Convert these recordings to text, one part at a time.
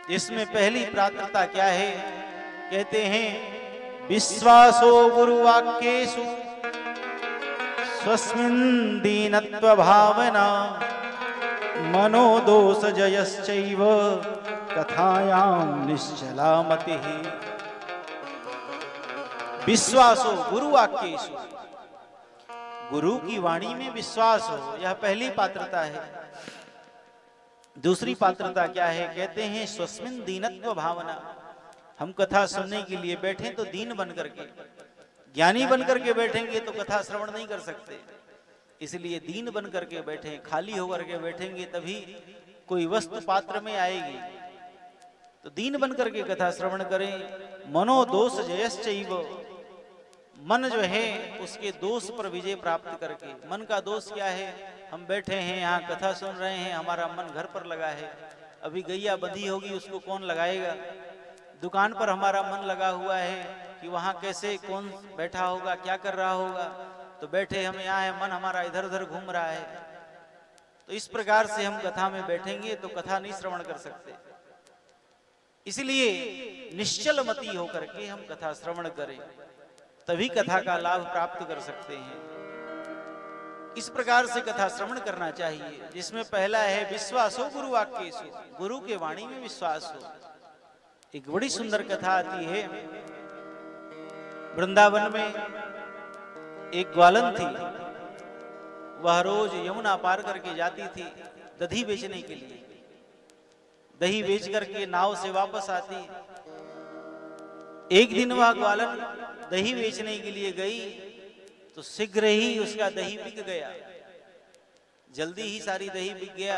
इसमें पहली प्रार्थना क्या है? कहते हैं विश्वासो गुरुवाक्येषु स्वस्मिन् दीनत्व भावना मनोदोष जयश्चैव कथायां निश्चला मतिः। विश्वासो गुरुवाक्येषु, गुरु की वाणी में विश्वास हो, यह पहली पात्रता है। दूसरी पात्रता क्या है? कहते हैं स्वस्मिन् दीनत्व भावना। हम कथा सुनने के लिए बैठे तो दीन बन करके, ज्ञानी बन करके बैठेंगे तो कथा श्रवण नहीं कर सकते, इसलिए दीन बन करके बैठे, खाली होकर के बैठेंगे तभी कोई वस्तु पात्र में आएगी। तो दीन बन करके कथा श्रवण करें। मनोदोष जयश्चैव, मन जो है उसके दोष पर विजय प्राप्त करके। मन का दोष क्या है? हम बैठे हैं यहाँ कथा सुन रहे हैं, हमारा मन घर पर लगा है, अभी गैया बंधी होगी उसको कौन लगाएगा। दुकान पर हमारा मन लगा हुआ है कि वहाँ कैसे कौन बैठा होगा, क्या कर रहा होगा, तो बैठे हम यहाँ है, मन हमारा इधर उधर घूम रहा है। तो इस प्रकार से हम कथा में बैठेंगे तो कथा नहीं श्रवण कर सकते, इसलिए निश्चल मति होकर के हम कथा श्रवण करें, तभी कथा का लाभ प्राप्त कर सकते हैं। इस प्रकार से कथा श्रवण करना चाहिए, जिसमें पहला है विश्वासो गुरुवाक्येषु, गुरु के वाणी में विश्वास हो। एक बड़ी सुंदर कथा आती है। वृंदावन में एक ग्वालन थी, वह रोज यमुना पार करके जाती थी दही बेचने के लिए। दही बेच करके नाव से वापस आती। एक दिन वह ग्वालन दही बेचने के लिए गई तो शीघ्र ही उसका दही बिक गया, जल्दी ही सारी दही बिक गया।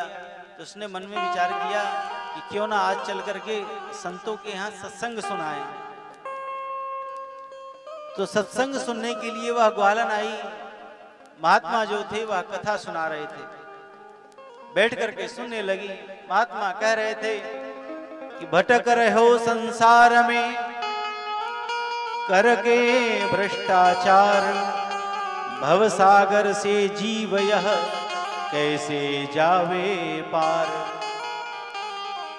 तो उसने मन में विचार किया कि क्यों ना आज चल करके संतों के यहाँ सत्संग सुनाए। तो सत्संग सुनने के लिए वह ग्वालन आई। महात्मा जो थे वह कथा सुना रहे थे, बैठ करके सुनने लगी। महात्मा कह रहे थे कि भटक रहे हो संसार में करके भ्रष्टाचार, भवसागर से जीव यह कैसे जावे पार।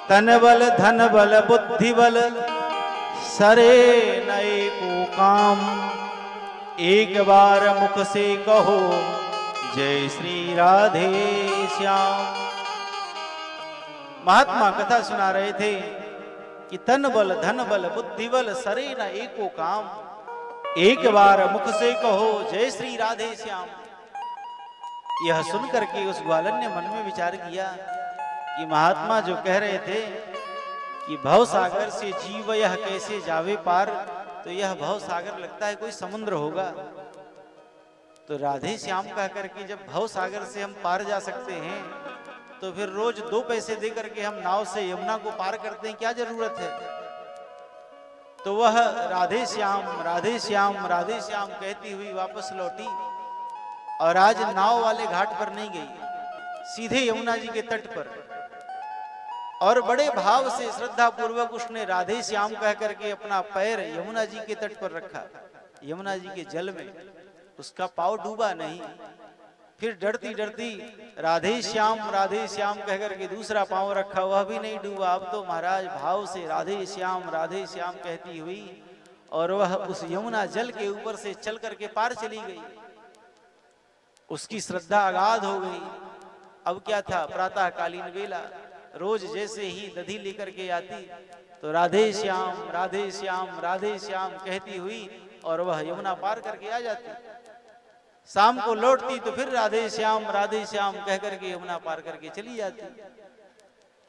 तन बल धन बल बुद्धि बल सरे नए को काम, एक बार मुख से कहो जय श्री राधे श्याम। महात्मा कथा सुना रहे थे कि तन बल धन बल बुद्धि बल सरे न एको काम, एक बार मुख से कहो जय श्री राधे श्याम। यह सुन करके उस ग्वालन ने मन में विचार किया कि महात्मा जो कह रहे थे कि भव सागर से जीव यह कैसे जावे पार, तो यह भव सागर लगता है कोई समुद्र होगा। तो राधे श्याम कह करके जब भव सागर से हम पार जा सकते हैं तो फिर रोज 2 पैसे दे करके हम नाव से यमुना को पार करते हैं, क्या जरूरत है। तो वह राधे श्याम राधे श्याम राधे श्याम कहती हुई वापस लौटी और आज नाव वाले घाट पर नहीं गई, सीधे यमुना जी के तट पर। और बड़े भाव से श्रद्धा पूर्वक उसने राधे श्याम कह करके अपना पैर यमुना जी के तट पर रखा, यमुना जी के जल में। उसका पांव डूबा नहीं। फिर डरती डरती राधे श्याम कह करके दूसरा पांव रखा, वह भी नहीं डूबा। अब तो महाराज भाव से राधे श्याम कहती हुई और वह उस यमुना जल के ऊपर से चल करके पार चली गई। उसकी श्रद्धा अगाध हो गई। अब क्या था, प्रातः कालीन वेला, रोज जैसे ही दधी लेकर के आती तो राधे श्याम कहती हुई और वह यमुना पार करके आ जाती। शाम को लौटती तो फिर राधे श्याम कह करके यमुना पार करके चली जाती।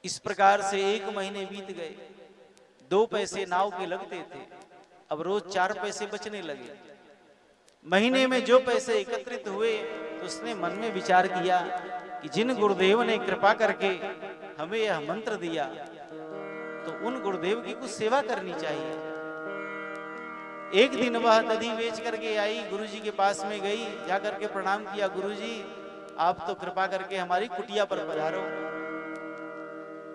इस प्रकार से 1 महीने बीत गए। 2 पैसे नाव के लगते थे, अब रोज 4 पैसे बचने लगे। महीने में जो पैसे एकत्रित हुए तो उसने मन में विचार किया कि जिन गुरुदेव ने कृपा करके हमें यह मंत्र दिया तो उन गुरुदेव की कुछ सेवा करनी चाहिए। एक दिन वह दधी बेच करके आई, गुरुजी के पास में गई, जाकर के प्रणाम किया, गुरुजी आप तो कृपा करके हमारी कुटिया पर पधारो,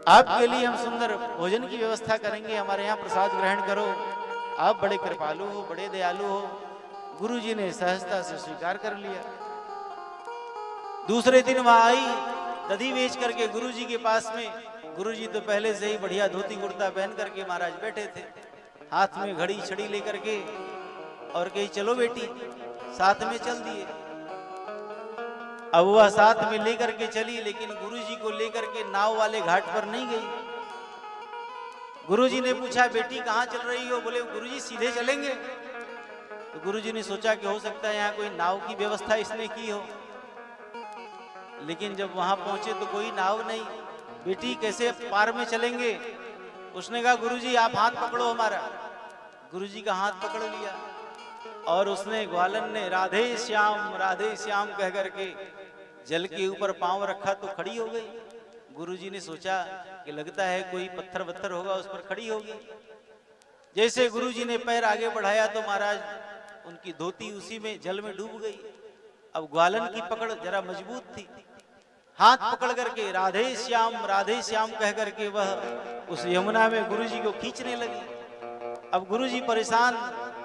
आपके लिए हम सुंदर भोजन की व्यवस्था करेंगे, हमारे यहाँ प्रसाद ग्रहण करो, आप बड़े कृपालु हो, बड़े दयालु हो। गुरुजी ने सहजता से स्वीकार कर लिया। दूसरे दिन वहां आई, दधी बेच करके गुरुजी के पास में गुरुजी तो पहले से ही बढ़िया धोती कुर्ता पहन करके महाराज बैठे थे, हाथ में घड़ी छड़ी लेकर के, और कही चलो बेटी, साथ में चल दिए। अब वह साथ में लेकर के चली, लेकिन गुरुजी को लेकर के नाव वाले घाट पर नहीं गई। गुरुजी ने पूछा बेटी कहाँ चल रही हो? बोले गुरुजी सीधे चलेंगे। तो गुरुजी ने सोचा कि हो सकता है यहाँ कोई नाव की व्यवस्था इसने की हो, लेकिन जब वहां पहुंचे तो कोई नाव नहीं। बेटी कैसे पार में चलेंगे? उसने कहा गुरुजी आप हाथ पकड़ो हमारा। गुरुजी का हाथ पकड़ लिया और उसने ग्वालन ने राधे श्याम कह करके जल के ऊपर पांव रखा तो खड़ी हो गई। गुरुजी ने सोचा कि लगता है कोई पत्थर वत्थर होगा, उस पर खड़ी होगी। जैसे गुरुजी ने पैर आगे बढ़ाया तो महाराज उनकी धोती उसी में जल में डूब गई। अब ग्वालन की पकड़ जरा मजबूत थी, हाथ पकड़ करके राधे श्याम कह करके वह उस यमुना में गुरुजी को खींचने लगी। अब गुरुजी परेशान,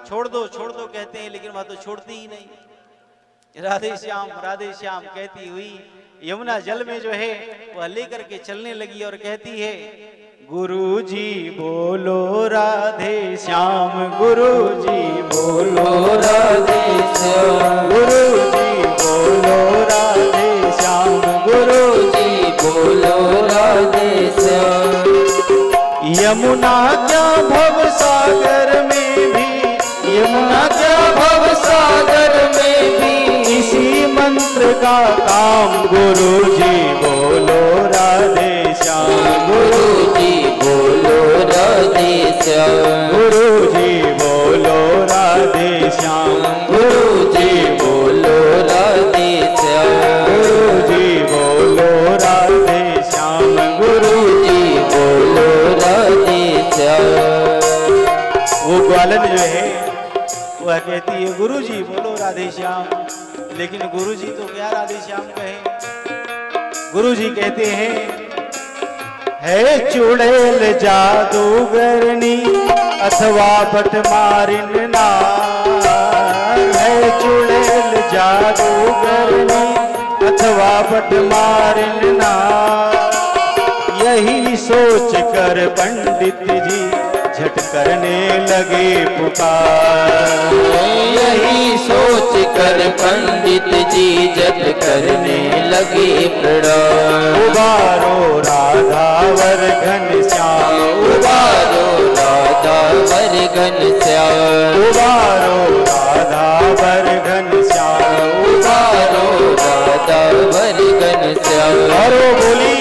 छोड़ दो कहते हैं, लेकिन वह तो छोड़ती ही नहीं। राधे श्याम कहती हुई यमुना जल में जो है वह लेकर के चलने लगी और कहती है गुरुजी बोलो राधे श्याम, गुरुजी बोलो राधे श्याम, गुरुजी बोलो राधे श्याम, गुरुजी बोलो राधे श्याम। यमुना क्या भव सागर में भी, यमुना क्या भव सागर में भी, इसी मंत्र का काम गुरुजी बोलो राधे श्याम, गुरुजी बोलो राधे श्याम, गुरुजी बोलो राधे श्याम, गुरुजी बोलो राधे श्याम, गुरुजी बोलो राधे श्याम, गुरुजी बोलो राधे श्याम। वो ग्वालन जो है वह कहती है गुरुजी बोलो राधे श्याम, लेकिन गुरुजी तो क्या राधे श्याम कहे। गुरुजी कहते हैं है चुड़ैल जादूगरनी अथवा बटमारिन नार, है चुड़ैल जादूगरनी अथवा बटमारिन नार। यही सोच कर पंडित जी झट करने लगे पुकार, यही सोच कर पंडित जी झट करने लगे प्रणाम। उबारो राधावर घनश्याम, उबारो राधावर घनश्याम, उबारो राधावर घनश्याम, उबारो राधावर घनश्याम। और बोली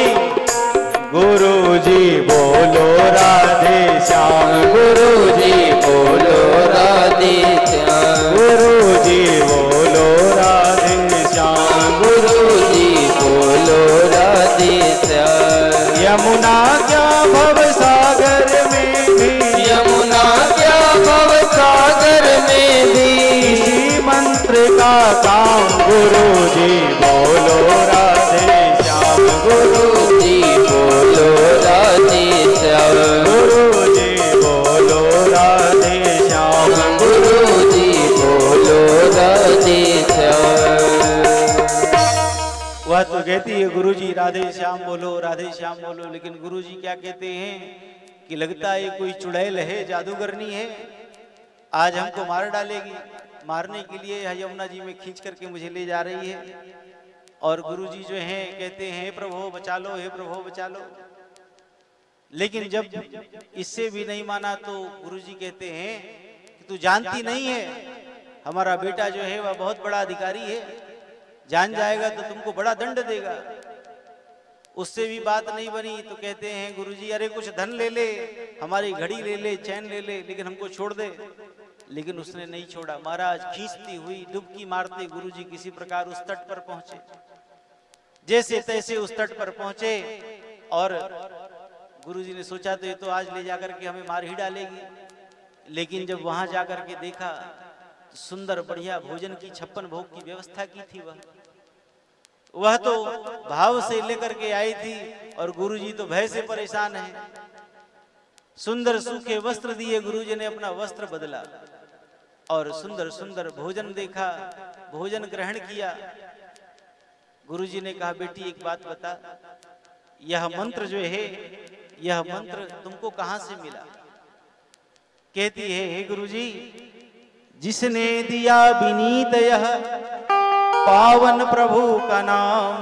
गुरुजी बोलो राधे श्याम, गुरुजी बोलो राधे श्याम, गुरुजी बोलो राधे श्याम, गुरुजी बोलो राधे श्याम। यमुना क्या भव सागर में भी, यमुना क्या भव सागर में भी, इसी मंत्र का काम गुरुजी बोलो राधे श्याम, गुरुजी बोलो राधे श्याम, गुरुजी बोलो राधे श्याम, गुरुजी बोलो राधे श्याम। वह तो कहती है गुरुजी राधे श्याम बोलो, राधे श्याम बोलो, लेकिन गुरुजी क्या कहते हैं कि लगता है कोई चुड़ैल है, जादूगरनी है, आज हमको मार डालेगी। मारने के लिए यमुना जी में खींच करके मुझे ले जा रही है। और गुरुजी जो हैं कहते हैं प्रभु बचा लो, हे प्रभु बचा लो। लेकिन जब इससे भी नहीं माना तो गुरुजी कहते हैं कि तू जानती नहीं है हमारा बेटा जो है वह बहुत बड़ा अधिकारी है, जान जाएगा तो तुमको बड़ा दंड देगा। उससे भी बात नहीं बनी तो कहते हैं गुरुजी अरे कुछ धन ले ले, हमारी घड़ी ले ले, चैन ले ले, लेकिन हमको छोड़ दे। लेकिन उसने नहीं छोड़ा। महाराज खींचती हुई डुबकी मारते गुरुजी किसी प्रकार उस तट पर पहुंचे। जैसे तैसे उस तट पर पहुंचे और गुरुजी ने सोचा तो ये तो आज ले जाकर के हमें मार ही डालेगी। लेकिन जब वहां जाकर के देखा तो सुंदर बढ़िया भोजन की 56 भोग की व्यवस्था की थी। वह तो भाव से लेकर के आई थी और गुरुजी तो भय से परेशान है। सुंदर सूखे वस्त्र दिए, गुरुजी ने अपना वस्त्र बदला और सुंदर सुंदर भोजन देखा, भोजन ग्रहण किया। गुरुजी ने कहा बेटी एक बात बता, यह मंत्र जो है, यह मंत्र तुमको कहां से मिला? कहती है, हे गुरुजी, जिसने दिया विनीत यह पावन प्रभु का नाम,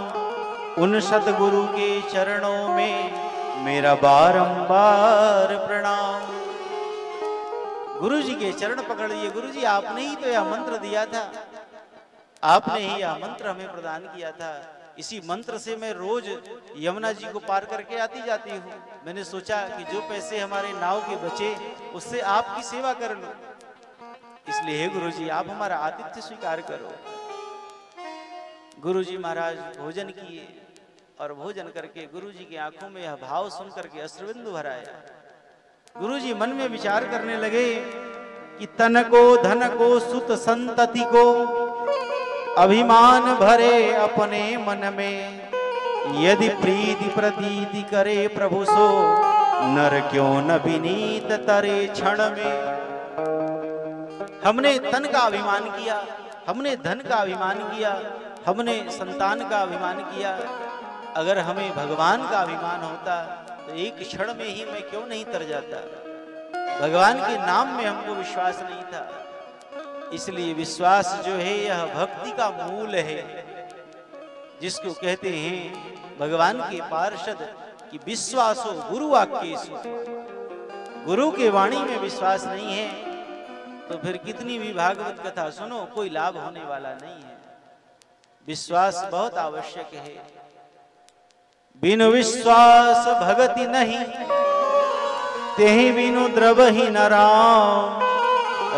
उन सतगुरु के चरणों में मेरा बारंबार प्रणाम। गुरु जी के चरण पकड़ लिए। गुरु जी, आपने ही तो यह मंत्र दिया था, आपने ही यह मंत्र हमें प्रदान किया था। इसी मंत्र से मैं रोज यमुना जी को पार करके आती जाती हूँ। मैंने सोचा कि जो पैसे हमारे नाव के बचे उससे आपकी सेवा कर लूं। इसलिए हे गुरु जी, आप हमारा आतिथ्य स्वीकार करो। गुरु जी महाराज भोजन किए और भोजन करके गुरु जी की आंखों में यह भाव सुन करके अश्रुबिंदु भर आया। गुरु जी मन में विचार करने लगे कि तन को, धन को, सुत संतति को अभिमान भरे अपने मन में, यदि प्रीति प्रतीति करे प्रभु सो, नर क्यों न विनीत तरे क्षण में। हमने तन का अभिमान किया, हमने धन का अभिमान किया, हमने संतान का अभिमान किया। अगर हमें भगवान का अभिमान होता तो एक क्षण में ही मैं क्यों नहीं तर जाता। भगवान के नाम में हमको विश्वास नहीं था। इसलिए विश्वास जो है यह भक्ति का मूल है, जिसको कहते हैं भगवान के पार्षद कि विश्वासो गुरु वाक्येषु। गुरु के वाणी में विश्वास नहीं है तो फिर कितनी भी भागवत कथा सुनो, कोई लाभ होने वाला नहीं है। विश्वास बहुत आवश्यक है। बिनु विश्वास भगति नहीं, तेहि बिनु द्रवहि न राम।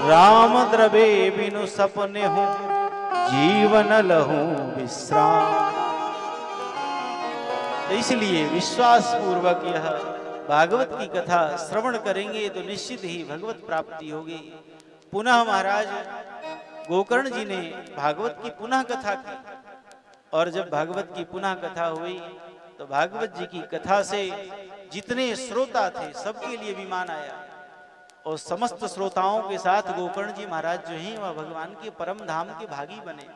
राम द्रवे बिनु सपने हूँ, जीवन लहूं विश्राम। इसलिए विश्वास पूर्वक यह भागवत की कथा श्रवण करेंगे तो निश्चित ही भगवत प्राप्ति होगी। पुनः महाराज गोकर्ण जी ने भागवत की पुनः कथा की, और जब भागवत की पुनः कथा हुई तो भागवत जी की कथा से जितने श्रोता थे सबके लिए विमान आया, और समस्त श्रोताओं के साथ गोकर्ण जी महाराज जो हैं वह भगवान के परम धाम के भागी बने।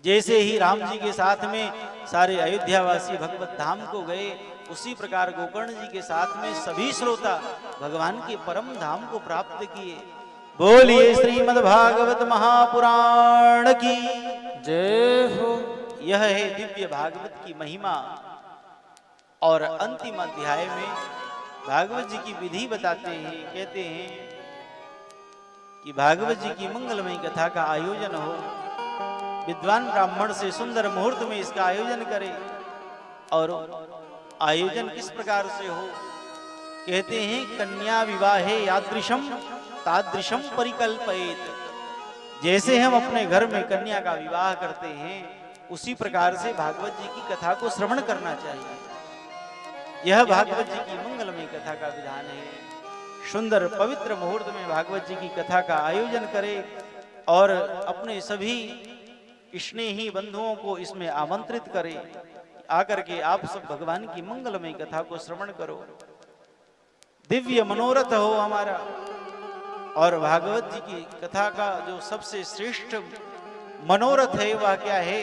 जैसे ही राम जी के साथ में सारे अयोध्यावासी भगवत धाम को गए, उसी प्रकार गोकर्ण जी के साथ में सभी श्रोता भगवान के परम धाम को प्राप्त किए। बोलिए श्रीमद् भागवत महापुराण की जय हो। यह है दिव्य भागवत की महिमा। और अंतिम अध्याय में भागवत जी की विधि बताते हैं। कहते हैं कि भागवत जी की मंगलमयी कथा का आयोजन हो, विद्वान ब्राह्मण से सुंदर मुहूर्त में इसका आयोजन करे। और आयोजन किस प्रकार से हो? कहते हैं कन्या विवाहे यादृशम तादृशम परिकल्पयेत। जैसे हम अपने घर में कन्या का विवाह करते हैं उसी प्रकार से भागवत जी की कथा को श्रवण करना चाहिए। यह भागवत जी की मंगलमयी कथा का विधान है। सुंदर पवित्र मुहूर्त में भागवत जी की कथा का आयोजन करे और अपने सभी स्नेही बंधुओं को इसमें आमंत्रित करे, आकर के आप सब भगवान की मंगलमयी कथा को श्रवण करो। दिव्य मनोरथ हो हमारा। और भागवत जी की कथा का जो सबसे श्रेष्ठ मनोरथ है वह क्या है?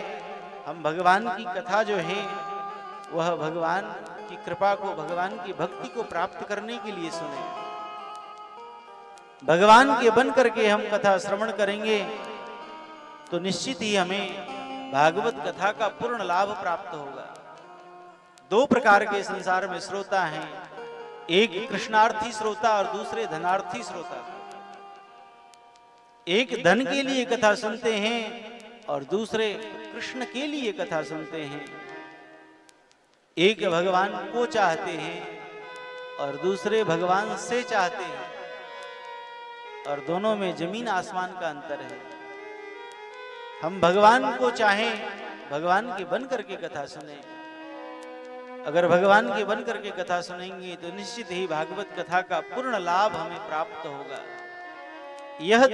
हम भगवान की कथा जो है वह भगवान की कृपा को, भगवान की भक्ति को प्राप्त करने के लिए सुने। भगवान के बन करके हम कथा श्रवण करेंगे तो निश्चित ही हमें भागवत कथा का पूर्ण लाभ प्राप्त होगा। दो प्रकार के संसार में श्रोता हैं, एक कृष्णार्थी श्रोता और दूसरे धनार्थी श्रोता। एक धन के लिए कथा सुनते हैं और दूसरे कृष्ण के लिए कथा सुनते हैं। एक भगवान को चाहते हैं और दूसरे भगवान से चाहते हैं, और दोनों में जमीन आसमान का अंतर है। हम भगवान को चाहें, भगवान के बन करके कथा सुने। अगर भगवान के बन करके कथा सुनेंगे तो निश्चित ही भागवत कथा का पूर्ण लाभ हमें प्राप्त होगा। यह